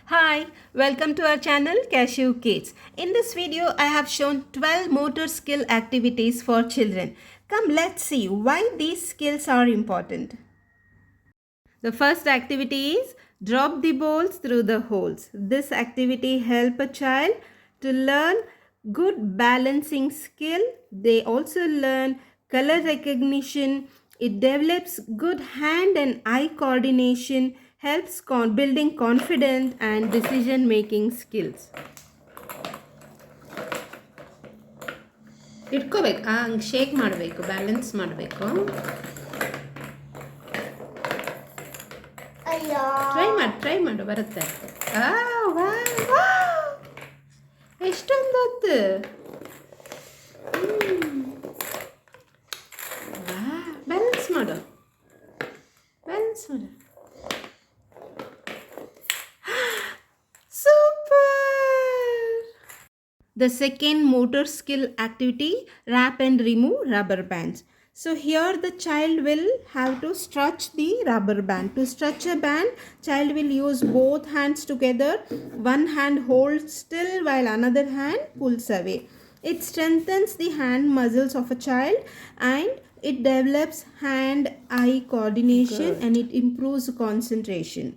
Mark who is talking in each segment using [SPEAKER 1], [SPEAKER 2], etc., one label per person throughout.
[SPEAKER 1] Hi, welcome to our channel Cashew Kids. In this video, I have shown 12 motor skill activities for children. Come, let's see why these skills are important. The first activity is drop the balls through the holes. This activity helps a child to learn good balancing skill. They also learn color recognition. It develops good hand and eye coordination, helps building confidence and decision making skills. ಇಟ್ಕೋಬೇಕು ಹಂಗೆ shake ಮಾಡಬೇಕು balance ಮಾಡಬೇಕು try ಮಾಡು ಬರುತ್ತೆ ಎಷ್ಟೊಂದು ಹೊತ್ತು balance ಮಾಡು super. The second motor skill activity, wrap and remove rubber bands. So here the child will have to stretch the rubber band. To stretch a band, child will use both hands together. One hand holds still while another hand pulls away. It strengthens the hand muscles of a child and it develops hand-eye coordination. Good. And it improves concentration.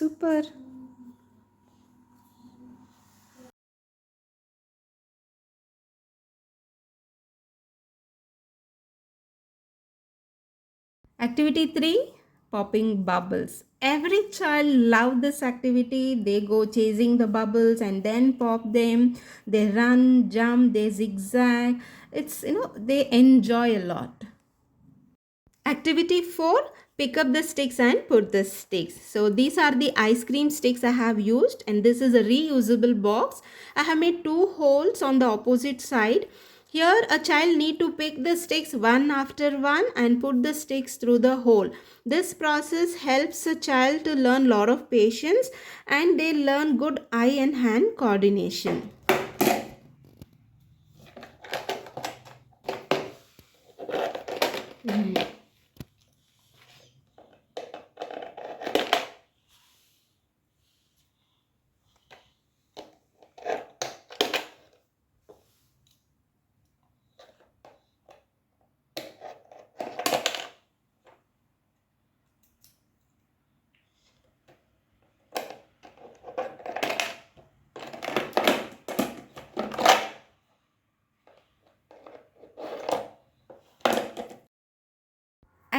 [SPEAKER 1] Super. Activity 3, popping bubbles. Every child love this activity. They go chasing the bubbles and then pop them. They run, jump, they zigzag. They enjoy a lot. Activity 4, pick up the sticks and put the sticks. So these are the ice cream sticks I have used, and this is a reusable box. I have made 2 holes on the opposite side. Here a child need to pick the sticks one after one and put the sticks through the hole. This process helps a child to learn lot of patience and they learn good eye and hand coordination.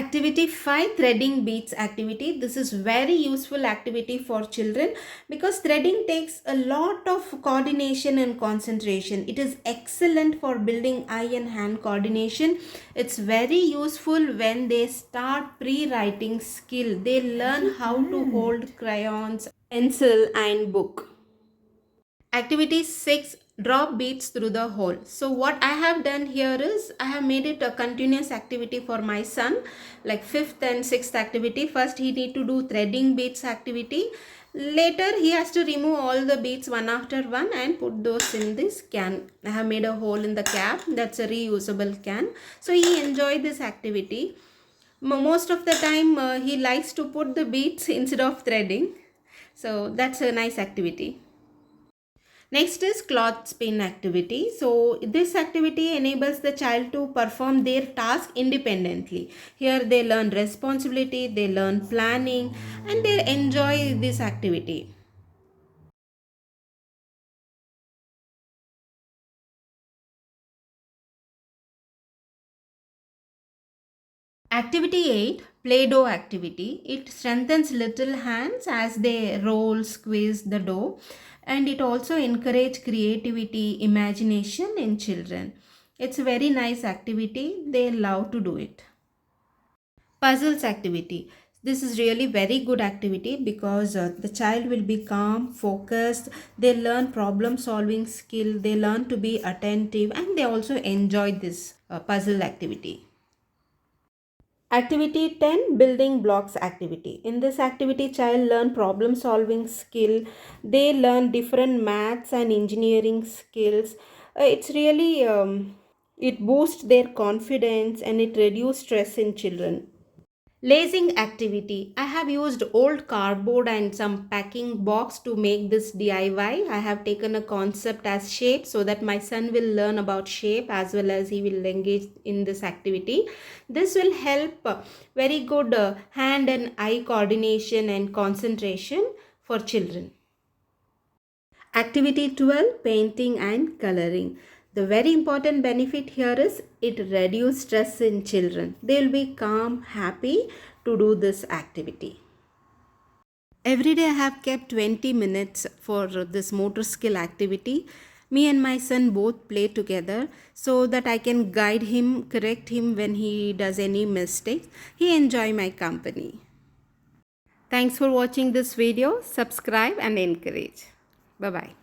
[SPEAKER 1] Activity 5, threading beads activity. This is very useful activity for children because threading takes a lot of coordination and concentration. It is excellent for building eye and hand coordination. It's very useful when they start pre-writing skill. They learn how to hold crayons, pencil and book. Activity 6, drop beads through the hole. So what I have done here is I have made it a continuous activity for my son, like 5th and 6th activity. First he need to do threading beads activity. Later he has to remove all the beads one after one and put those in this can. I have made a hole in the cap. That's a reusable can. So he enjoyed this activity. Most of the time he likes to put the beads instead of threading. So that's a nice activity. Next is cloth spin activity. So this activity enables the child to perform their task independently. Here they learn responsibility, they learn planning and they enjoy this activity. Activity 8, Play-Doh activity. It strengthens little hands as they roll, squeeze the dough, and it also encourages creativity, imagination in children. It's a very nice activity. They love to do it. Puzzles activity. This is really very good activity because the child will be calm, focused, they learn problem solving skill, they learn to be attentive and they also enjoy this puzzle activity. Activity 10, building blocks activity. In this activity, child learn problem solving skill. They learn different maths and engineering skills. It's really, it boosts their confidence and it reduces stress in children. Lacing activity. I have used old cardboard and some packing box to make this DIY. I have taken a concept as shape so that my son will learn about shape as well as he will engage in this activity. This will help very good hand and eye coordination and concentration for children. Activity 12, painting and coloring. The very important benefit here is it reduces stress in children. They will be calm, happy to do this activity. Every day I have kept 20 minutes for this motor skill activity. Me and my son both play together so that I can guide him, correct him when he does any mistakes. He enjoy my company. Thanks for watching this video. Subscribe and encourage. Bye-bye.